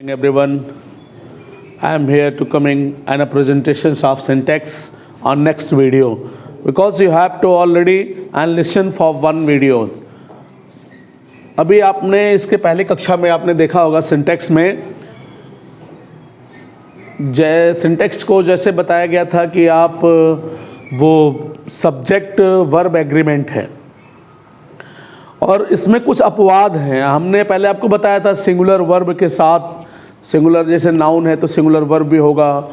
Everyone, I am here to coming and a presentations of syntax on next video because you have to already and listen for one video. अभी आपने इसके पहले कक्षा में आपने देखा होगा सिंटैक्स में सिंटैक्स को जैसे बताया गया था कि आप वो सब्जेक्ट वर्ब एग्रीमेंट है और इसमें कुछ अपवाद हैं। हमने पहले आपको बताया था सिंगुलर वर्ब के साथ, सिंगुलर जैसे नाउन है तो सिंगुलर वर्ब भी होगा,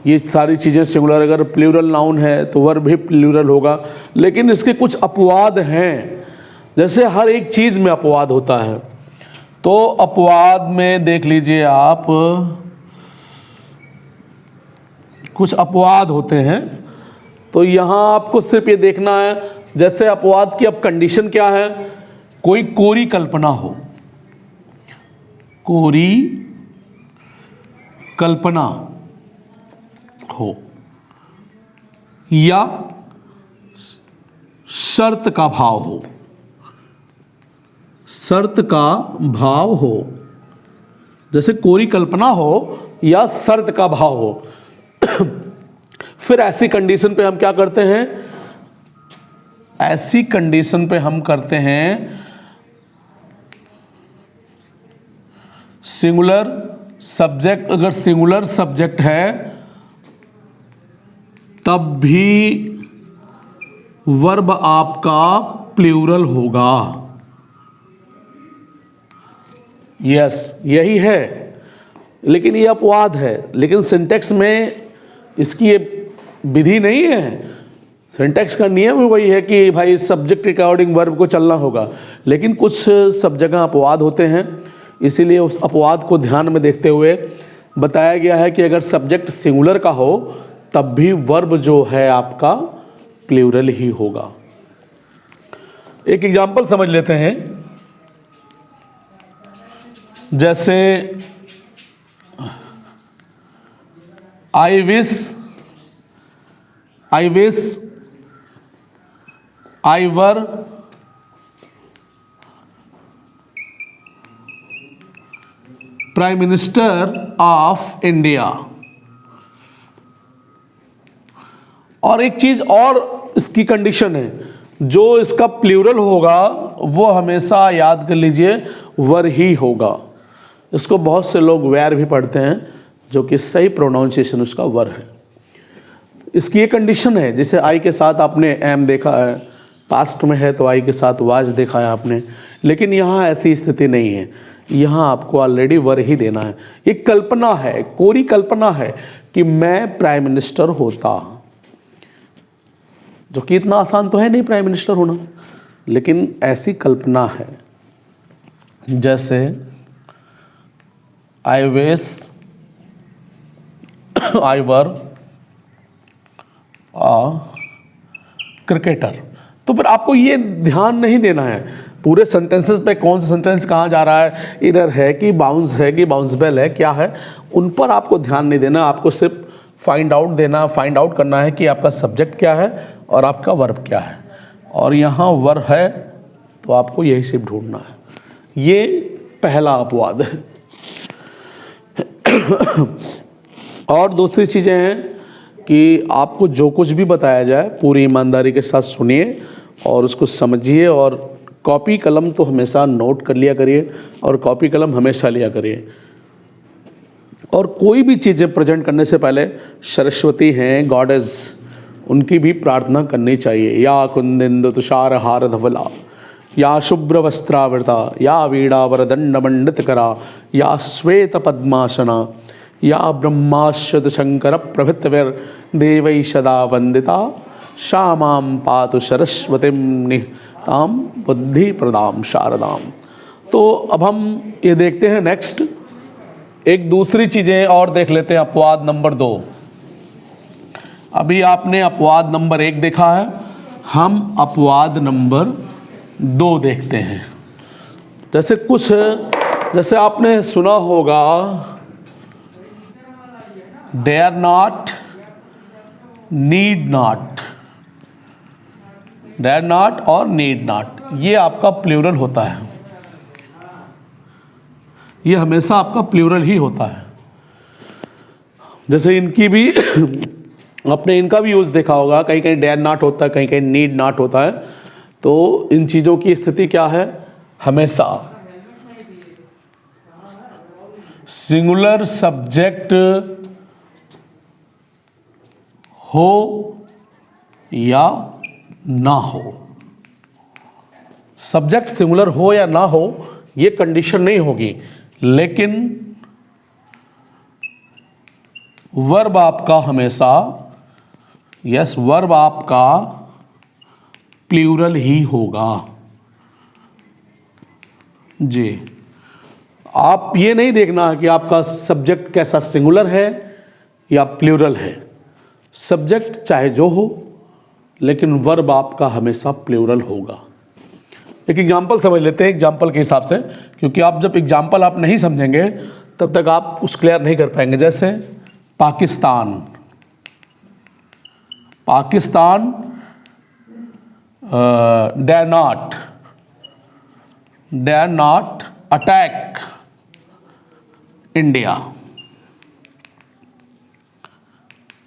ये सारी चीज़ें सिंगुलर, अगर प्लूरल नाउन है तो वर्ब भी प्लूरल होगा। लेकिन इसके कुछ अपवाद हैं, जैसे हर एक चीज़ में अपवाद होता है। तो अपवाद में देख लीजिए आप, कुछ अपवाद होते हैं तो यहाँ आपको सिर्फ ये देखना है, जैसे अपवाद की अब कंडीशन क्या है, कोई कोरी कल्पना हो, कोरी कल्पना हो या शर्त का भाव हो, शर्त का भाव हो, जैसे कोरी कल्पना हो या शर्त का भाव हो। फिर ऐसी कंडीशन पे हम क्या करते हैं, ऐसी कंडीशन पे हम करते हैं सिंगुलर सब्जेक्ट, अगर सिंगुलर सब्जेक्ट है तब भी वर्ब आपका प्लूरल होगा। यस, यही है, लेकिन ये अपवाद है। लेकिन सिंटैक्स में इसकी ये विधि नहीं है। सिंटैक्स का नियम ही वही है कि भाई सब्जेक्ट के अकॉर्डिंग वर्ब को चलना होगा, लेकिन कुछ सब जगह अपवाद होते हैं, इसीलिए उस अपवाद को ध्यान में देखते हुए बताया गया है कि अगर सब्जेक्ट सिंगुलर का हो तब भी वर्ब जो है आपका प्लूरल ही होगा। एक एग्जांपल समझ लेते हैं, जैसे I wish I were prime minister of India. और एक चीज और इसकी कंडीशन है, जो इसका प्लूरल होगा वो हमेशा याद कर लीजिए वर ही होगा। इसको बहुत से लोग वेर भी पढ़ते हैं, जो कि सही प्रोनाउंसिएशन उसका वर है। इसकी एक कंडीशन है, जैसे आई के साथ आपने एम देखा है, पास्ट में है तो आई के साथ वाज देखा है आपने, लेकिन यहाँ ऐसी स्थिति नहीं है। यहाँ आपको ऑलरेडी वर ही देना है। एक कल्पना है, कोरी कल्पना है कि मैं प्राइम मिनिस्टर होता, जो कि इतना आसान तो है नहीं प्राइम मिनिस्टर होना, लेकिन ऐसी कल्पना है। जैसे I wish I were cricketer. तो फिर आपको ये ध्यान नहीं देना है पूरे सेंटेंसेस पे, कौन सा सेंटेंस कहाँ जा रहा है, इरर है कि बाउंस है कि बाउंसबल है, क्या है, उन पर आपको ध्यान नहीं देना। आपको सिर्फ फाइंड आउट करना है कि आपका सब्जेक्ट क्या है और आपका वर्ब क्या है। और यहाँ वर्ब है तो आपको यही सिर्फ ढूंढना है। ये पहला अपवाद है। और दूसरी चीज़ें हैं कि आपको जो कुछ भी बताया जाए पूरी ईमानदारी के साथ सुनिए और उसको समझिए, और कॉपी कलम तो हमेशा नोट कर लिया करिए और कॉपी कलम हमेशा लिया करिए। और कोई भी चीज़ें प्रेजेंट करने से पहले सरस्वती हैं, गॉडेस, उनकी भी प्रार्थना करनी चाहिए। या कुंदिंदु तुषार हार धवला, या शुभ्र वस्त्रावृता, या वीणा वरदंड मंडित करा, या श्वेत पद्मासना, या ब्रह्माश्यत शंकर प्रभृतविर देवै सदा वंदिता, श्यामां पातु सरस्वतीं निहतां बुद्धि प्रदाम शारदाम। तो अब हम ये देखते हैं नेक्स्ट, एक दूसरी चीज़ें और देख लेते हैं। अपवाद नंबर 2। अभी आपने अपवाद नंबर 1 देखा है, हम अपवाद नंबर 2 देखते हैं। जैसे आपने सुना होगा dare not, need not, dare not और नीड नॉट, ये आपका प्लूरल होता है। ये हमेशा आपका प्लूरल ही होता है। जैसे इनकी भी आपने इनका भी यूज़ देखा होगा, कहीं कहीं डेड नॉट होता है, कहीं कहीं नीड नॉट होता है। तो इन चीज़ों की स्थिति क्या है, हमेशा सिंगुलर सब्जेक्ट हो या ना हो, सब्जेक्ट सिंगुलर हो या ना हो ये कंडीशन नहीं होगी, लेकिन वर्ब आपका हमेशा, यस, वर्ब आपका प्लूरल ही होगा जी। आप ये नहीं देखना कि आपका सब्जेक्ट कैसा सिंगुलर है या प्लूरल है, सब्जेक्ट चाहे जो हो लेकिन वर्ब आपका हमेशा प्लूरल होगा। एक एग्जाम्पल समझ लेते हैं एग्जाम्पल के हिसाब से, क्योंकि आप जब एग्जाम्पल आप नहीं समझेंगे तब तक आप उस क्लियर नहीं कर पाएंगे। जैसे Pakistan, Pakistan dare not attack India,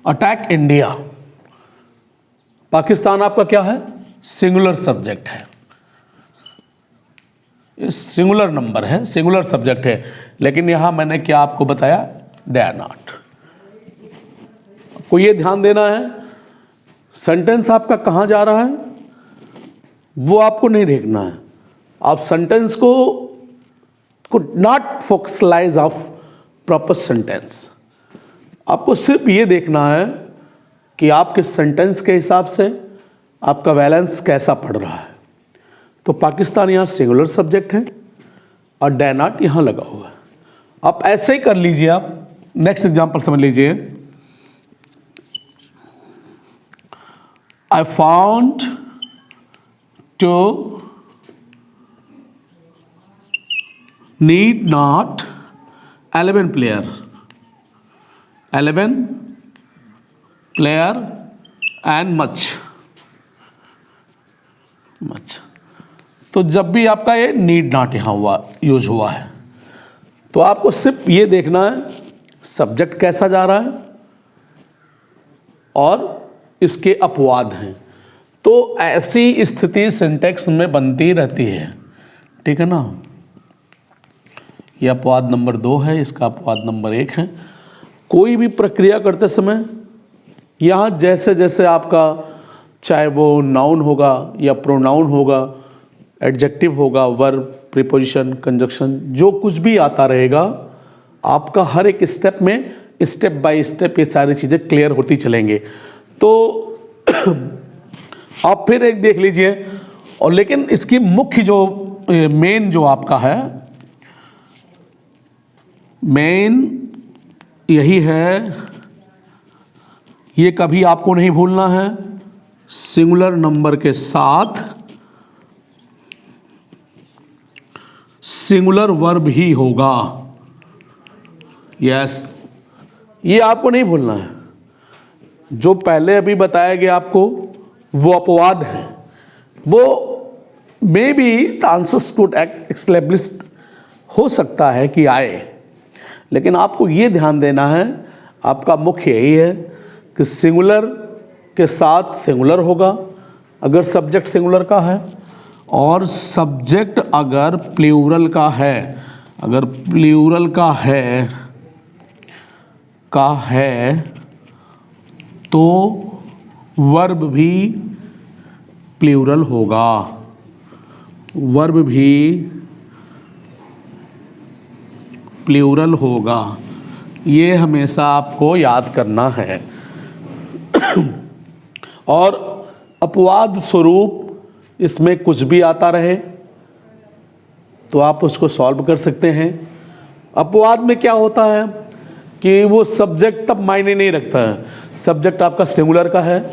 attack India. Pakistan आपका क्या है, सिंगुलर सब्जेक्ट है, ये सिंगुलर नंबर है, सिंगुलर सब्जेक्ट है, लेकिन यहां मैंने क्या आपको बताया, डेयर नॉट। आपको ये ध्यान देना है सेंटेंस आपका कहां जा रहा है वो आपको नहीं देखना है। आप सेंटेंस को नॉट फोकसलाइज ऑफ प्रॉपर सेंटेंस, आपको सिर्फ ये देखना है कि आपके सेंटेंस के हिसाब से आपका बैलेंस कैसा पड़ रहा है। तो पाकिस्तान यहाँ सिंगुलर सब्जेक्ट है और डे नॉट यहाँ लगा हुआ है। आप ऐसे ही कर लीजिए। आप नेक्स्ट एग्जांपल समझ लीजिए, I found to need not 11 player and much. तो जब भी आपका ये नीड नॉट यहाँ हुआ यूज हुआ है तो आपको सिर्फ ये देखना है सब्जेक्ट कैसा जा रहा है और इसके अपवाद हैं। तो ऐसी स्थिति सिंटेक्स में बनती रहती है, ठीक है ना। यह अपवाद नंबर 2 है, इसका अपवाद नंबर 1 है। कोई भी प्रक्रिया करते समय यहाँ जैसे जैसे आपका चाहे वो नाउन होगा या प्रोनाउन होगा, एडजेक्टिव होगा, वर्ब, प्रीपोजिशन, कंजक्शन, जो कुछ भी आता रहेगा आपका हर एक स्टेप में स्टेप बाय स्टेप ये सारी चीज़ें क्लियर होती चलेंगे। तो आप फिर एक देख लीजिए। और लेकिन इसकी मुख्य जो मेन जो आपका है, मेन यही है, ये कभी आपको नहीं भूलना है, सिंगुलर नंबर के साथ सिंगुलर वर्ब ही होगा। यस, ये आपको नहीं भूलना है। जो पहले अभी बताया गया आपको वो अपवाद है, वो may be chances could established हो सकता है कि आए, लेकिन आपको ये ध्यान देना है, आपका मुख्य यही है कि सिंगुलर के साथ सिंगुलर होगा अगर सब्जेक्ट सिंगुलर का है, और सब्जेक्ट अगर प्लूरल का है, अगर प्लूरल का है तो वर्ब भी प्लूरल होगा, वर्ब भी प्लूरल होगा। ये हमेशा आपको याद करना है। और अपवाद स्वरूप इसमें कुछ भी आता रहे तो आप उसको सॉल्व कर सकते हैं। अपवाद में क्या होता है कि वो सब्जेक्ट तब मायने नहीं रखता है, सब्जेक्ट आपका सिंगुलर का है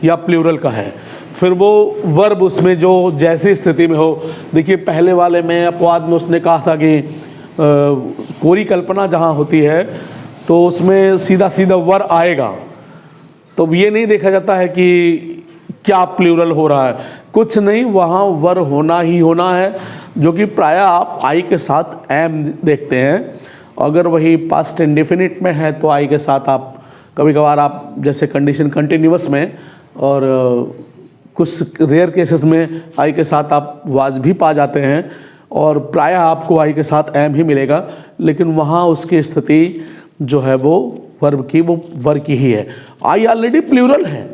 या प्लूरल का है, फिर वो वर्ब उसमें जो जैसी स्थिति में हो। देखिए पहले वाले में अपवाद में उसने कहा था कि कोरी कल्पना जहाँ होती है तो उसमें सीधा सीधा वर आएगा, तो ये नहीं देखा जाता है कि क्या प्लूरल हो रहा है, कुछ नहीं, वहाँ वर होना ही होना है, जो कि प्रायः आप आई के साथ एम देखते हैं। अगर वही पास्ट इंडेफिनिट में है तो आई के साथ आप कभी कभार आप जैसे कंडीशन कंटिन्यूअस में और कुछ रेयर केसेस में आई के साथ आप वाज भी पा जाते हैं और प्रायः आपको आई के साथ एम ही मिलेगा, लेकिन वहाँ उसकी स्थिति जो है वो वर्ब की, वो वर की ही है। आई ऑलरेडी प्लूरल है।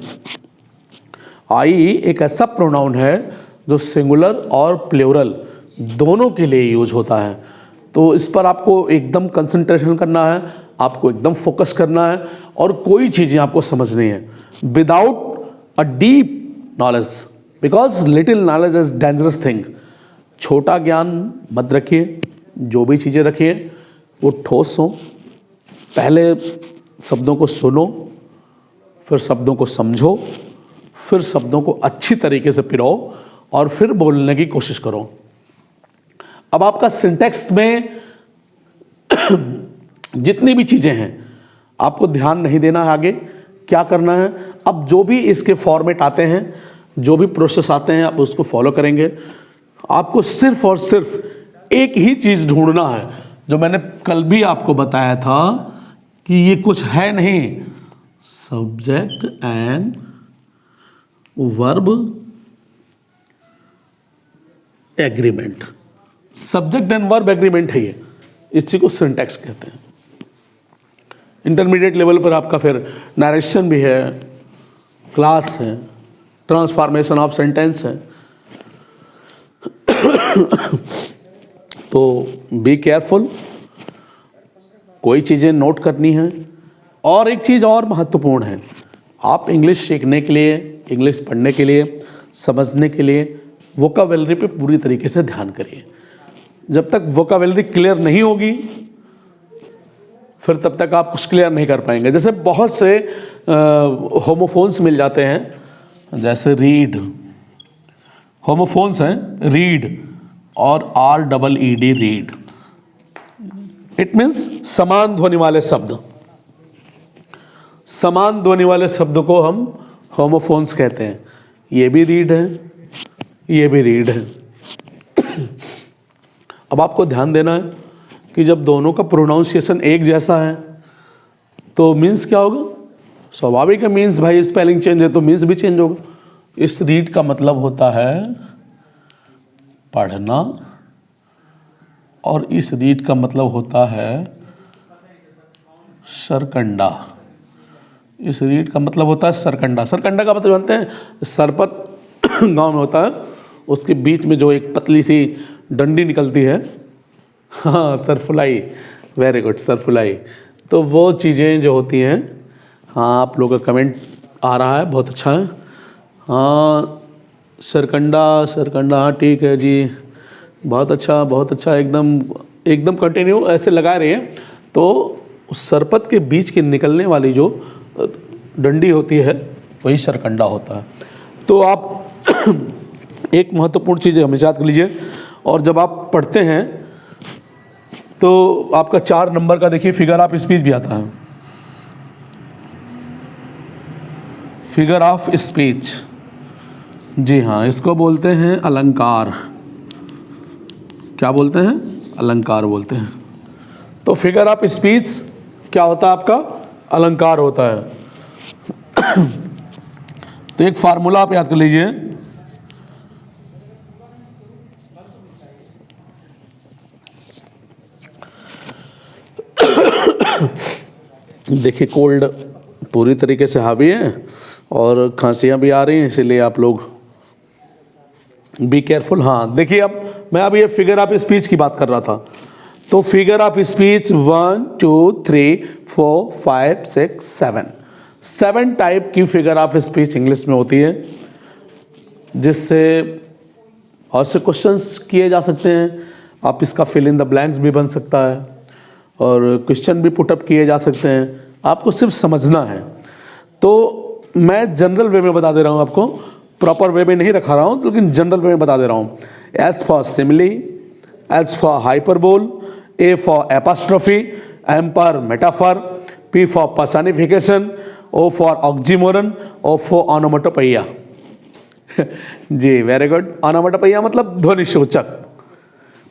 आई एक ऐसा प्रोनाउन है जो सिंगुलर और प्लूरल दोनों के लिए यूज होता है। तो इस पर आपको एकदम कंसंट्रेशन करना है, आपको एकदम फोकस करना है और कोई चीज़ें आपको समझनी है without a deep knowledge, because little knowledge is dangerous thing. छोटा ज्ञान मत रखिए, जो भी चीज़ें रखिए वो ठोस हो। पहले शब्दों को सुनो, फिर शब्दों को समझो, फिर शब्दों को अच्छी तरीके से पिरो और फिर बोलने की कोशिश करो। अब आपका सिंटेक्स में जितनी भी चीज़ें हैं आपको ध्यान नहीं देना है। आगे क्या करना है, अब जो भी इसके फॉर्मेट आते हैं, जो भी प्रोसेस आते हैं, आप उसको फॉलो करेंगे। आपको सिर्फ और सिर्फ एक ही चीज़ ढूंढना है, जो मैंने कल भी आपको बताया था कि ये कुछ है नहीं, subject and verb agreement. Subject and verb agreement है ये, इसी को सिंटैक्स कहते हैं। इंटरमीडिएट लेवल पर आपका फिर नरेशन भी है, क्लास है, ट्रांसफॉर्मेशन ऑफ सेंटेंस है। तो बी केयरफुल, कोई चीज़ें नोट करनी है। और एक चीज़ और महत्वपूर्ण है, आप इंग्लिश सीखने के लिए, इंग्लिश पढ़ने के लिए, समझने के लिए वोकाबुलरी पे पूरी तरीके से ध्यान करिए। जब तक वोकाबुलरी क्लियर नहीं होगी फिर तब तक आप कुछ क्लियर नहीं कर पाएंगे। जैसे बहुत से होमोफोन्स मिल जाते हैं, जैसे रीड, होमोफोन्स हैं रीड और REED रीड। इट मीन्स समान ध्वनि वाले शब्द। समान ध्वनि वाले शब्द को हम होमोफोन्स कहते हैं। ये भी रीड है, ये भी रीड है। अब आपको ध्यान देना है कि जब दोनों का प्रोनाउंसिएशन एक जैसा है तो मीन्स क्या होगा, स्वाभाविक है मीन्स, भाई स्पेलिंग चेंज है तो मीन्स भी चेंज होगा। इस रीड का मतलब होता है पढ़ना और इस रीड का मतलब होता है सरकंडा। इस रीड का मतलब होता है सरकंडा। सरकंडा का मतलब जानते हैं, सरपत गांव में होता है, उसके बीच में जो एक पतली सी डंडी निकलती है, हाँ सरफुलाई, वेरी गुड सरफुलाई। तो वो चीज़ें जो होती हैं, हाँ आप लोगों का कमेंट आ रहा है, बहुत अच्छा है। हाँ सरकंडा, सरकंडा, हाँ ठीक है जी, बहुत अच्छा बहुत अच्छा, एकदम एकदम कंटिन्यू ऐसे लगा रहे हैं। तो उस सरपत के बीच के निकलने वाली जो डंडी होती है वही सरकंडा होता है। तो आप एक महत्वपूर्ण चीज़ हमेशा याद कर लीजिए। और जब आप पढ़ते हैं तो आपका 4 नंबर का देखिए फिगर ऑफ स्पीच भी आता है। फिगर ऑफ स्पीच, जी हाँ, इसको बोलते हैं अलंकार। क्या बोलते हैं, अलंकार बोलते हैं। तो फिगर ऑफ स्पीच क्या होता है आपका, अलंकार होता है। तो एक फार्मूला आप याद कर लीजिए, देखिए कोल्ड पूरी तरीके से हावी है और खांसियां भी आ रही हैं, इसीलिए आप लोग बी केयरफुल। हाँ देखिए, अब मैं अभी ये फिगर ऑफ स्पीच की बात कर रहा था। तो फिगर ऑफ स्पीच 1 2 3 4 5 6 7 टाइप की फिगर ऑफ स्पीच इंग्लिश में होती है, जिससे बहुत से क्वेश्चंस किए जा सकते हैं। आप इसका फिल इन द ब्लैंक्स भी बन सकता है और क्वेश्चन भी पुटअप किए जा सकते हैं, आपको सिर्फ समझना है। तो मैं जनरल वे में बता दे रहा हूँ आपको, प्रॉपर वे में नहीं रखा रहा हूँ, लेकिन जनरल वे में बता दे रहा हूँ। S for simile, H for hyperbole, A for apostrophe, M for metaphor, P for personification, O for oxymoron, O for onomatopoeia. जी वेरी गुड। ऑनोमेटोपोइया मतलब ध्वनि सूचक।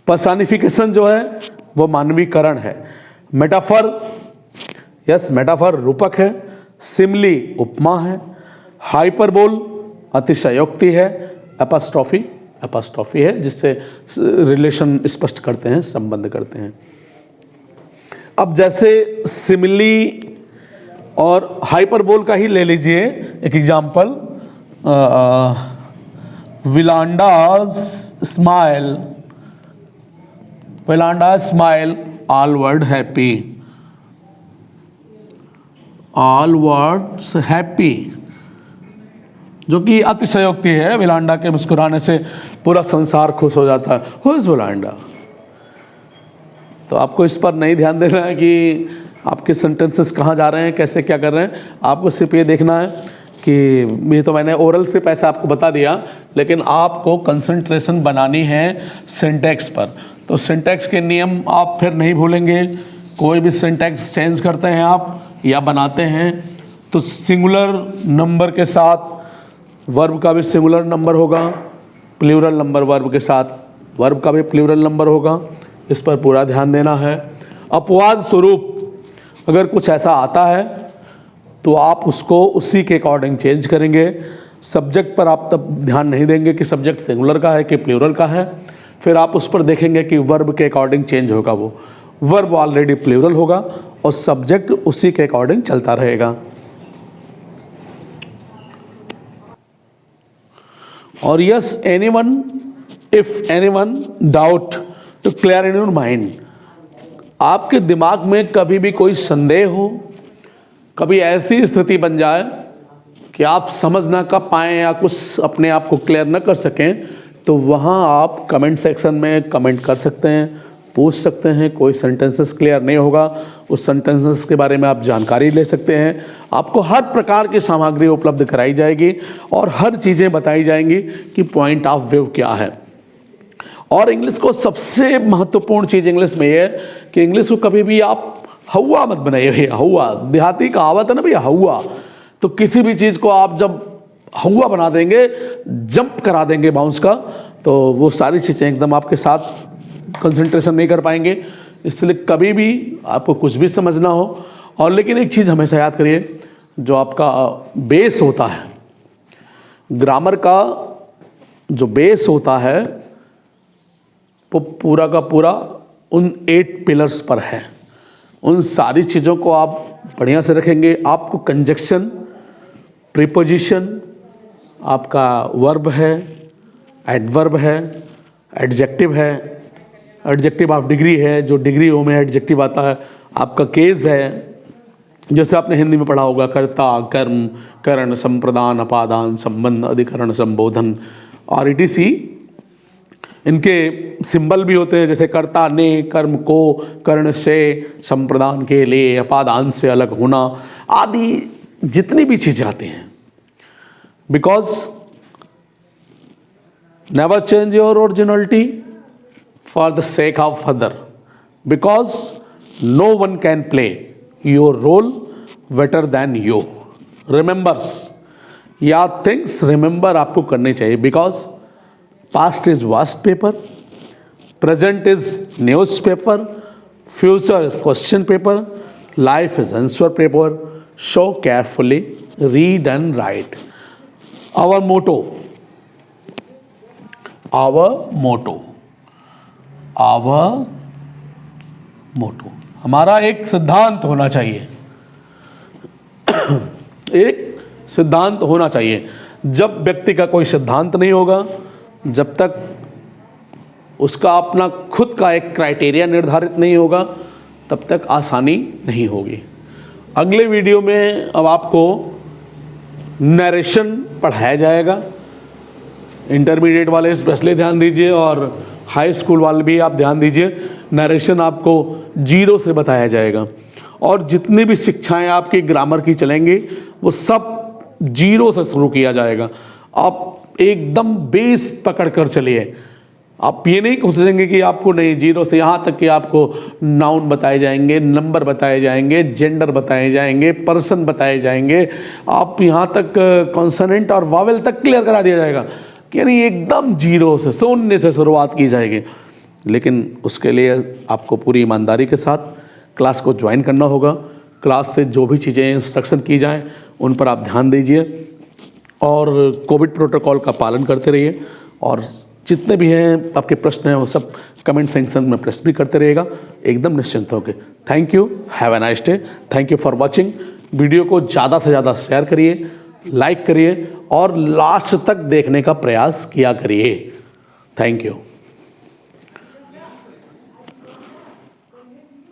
पर्सनिफिकेशन जो है वो मानवीकरण है। मेटाफर, यस मेटाफर रूपक है। सिमली उपमा है। हाइपरबोल अतिशयोक्ति है। एपॉस्ट्रोफी है जिससे रिलेशन स्पष्ट करते हैं, संबंध करते हैं। अब जैसे सिमिली और हाइपरबोल का ही ले लीजिए एक example, Wilanda's smile all word happy, all words happy, जो कि अतिशयोक्ति है। विलांडा के मुस्कुराने से पूरा संसार खुश हो जाता है। Who is Wilanda? तो आपको इस पर नहीं ध्यान देना है कि आपके सेंटेंसेस कहाँ जा रहे हैं, कैसे क्या कर रहे हैं। आपको सिर्फ ये देखना है कि ये तो मैंने ओरल से पैसे आपको बता दिया, लेकिन आपको कंसंट्रेशन बनानी है सिंटैक्स पर। तो सिंटैक्स के नियम आप फिर नहीं भूलेंगे। कोई भी सिंटैक्स चेंज करते हैं आप या बनाते हैं तो सिंगुलर नंबर के साथ वर्ब का भी सिंगुलर नंबर होगा, प्लूरल नंबर वर्ब के साथ वर्ब का भी प्लूरल नंबर होगा। इस पर पूरा ध्यान देना है। अपवाद स्वरूप अगर कुछ ऐसा आता है तो आप उसको उसी के अकॉर्डिंग चेंज करेंगे। सब्जेक्ट पर आप तब ध्यान नहीं देंगे कि सब्जेक्ट सिंगुलर का है कि प्लूरल का है। फिर आप उस पर देखेंगे कि वर्ब के अकॉर्डिंग चेंज होगा। वो वर्ब ऑलरेडी प्लूरल होगा और सब्जेक्ट उसी के अकॉर्डिंग चलता रहेगा। और yes anyone, if anyone doubt to clear in your mind, आपके दिमाग में कभी भी कोई संदेह हो, कभी ऐसी स्थिति बन जाए कि आप समझ ना कर पाएँ या कुछ अपने आप को क्लियर ना कर सकें, तो वहाँ आप कमेंट सेक्शन में कमेंट कर सकते हैं, पूछ सकते हैं। कोई सेंटेंसेस क्लियर नहीं होगा, उस सेंटेंसेस के बारे में आप जानकारी ले सकते हैं। आपको हर प्रकार की सामग्री उपलब्ध कराई जाएगी और हर चीज़ें बताई जाएंगी कि पॉइंट ऑफ व्यू क्या है। और इंग्लिश को सबसे महत्वपूर्ण चीज़ इंग्लिश में ये है कि इंग्लिश को कभी भी आप हवा मत बनाइए भैया। हवा देहाती कहावत है ना भैया, हवा। तो किसी भी चीज़ को आप जब हवा बना देंगे, जंप करा देंगे बाउंस का, तो वो सारी चीज़ें एकदम आपके साथ कंसंट्रेशन नहीं कर पाएंगे। इसलिए कभी भी आपको कुछ भी समझना हो, और लेकिन एक चीज़ हमेशा याद करिए, जो आपका बेस होता है, ग्रामर का जो बेस होता है वो पूरा का पूरा उन 8 पिलर्स पर है। उन सारी चीज़ों को आप बढ़िया से रखेंगे। आपको कंजक्शन, प्रीपोजिशन, आपका वर्ब है, एडवर्ब है, एडजेक्टिव है, एडजेक्टिव ऑफ डिग्री है, जो डिग्री हो में एडजेक्टिव आता है, आपका केस है, जैसे आपने हिंदी में पढ़ा होगा, कर्ता, कर्म, करण, संप्रदान, अपादान, संबंध, अधिकरण, संबोधन और etc। इनके सिंबल भी होते हैं, जैसे कर्ता ने, कर्म को, कर्ण से, संप्रदान के लिए, अपादान से अलग होना आदि जितनी भी चीज़ें आती हैं। Because never change your originality for the sake of other, because no one can play your role better than you. Remembers, या थिंग्स रिमेंबर आपको करने चाहिए। Because past is waste paper, present is newspaper, future is question paper, life is answer paper. Show carefully, read and write. Our motto, हमारा एक सिद्धांत होना चाहिए। एक सिद्धांत होना चाहिए। जब व्यक्ति का कोई सिद्धांत नहीं होगा, जब तक उसका अपना खुद का एक क्राइटेरिया निर्धारित नहीं होगा, तब तक आसानी नहीं होगी। अगले वीडियो में अब आपको नरेशन पढ़ाया जाएगा। इंटरमीडिएट वाले स्पेशली ध्यान दीजिए और हाई स्कूल वाले भी आप ध्यान दीजिए। नरेशन आपको 0 से बताया जाएगा और जितनी भी शिक्षाएं आपकी ग्रामर की चलेंगी वो सब 0 से शुरू किया जाएगा। आप एकदम बेस पकड़ कर चलिए। आप ये नहीं सोचेंगे कि आपको नहीं, जीरो से यहाँ तक कि आपको नाउन बताए जाएंगे, नंबर बताए जाएंगे, जेंडर बताए जाएंगे, पर्सन बताए जाएंगे, आप यहाँ तक कॉन्सोनेंट और वावेल तक क्लियर करा दिया जाएगा कि यानी एकदम जीरो से, शून्य से शुरुआत की जाएगी। लेकिन उसके लिए आपको पूरी ईमानदारी के साथ क्लास को ज्वाइन करना होगा। क्लास से जो भी चीज़ें इंस्ट्रक्शन की जाएँ उन पर आप ध्यान दीजिए और कोविड प्रोटोकॉल का पालन करते रहिए। और जितने भी हैं आपके प्रश्न हैं वो सब कमेंट सेक्शन में प्रश्न भी करते रहिएगा, एकदम निश्चिंत होकर। Thank you, have a nice day, thank you for watching. Video को ज़्यादा से ज़्यादा शेयर करिए, लाइक करिए और लास्ट तक देखने का प्रयास किया करिए। Thank you.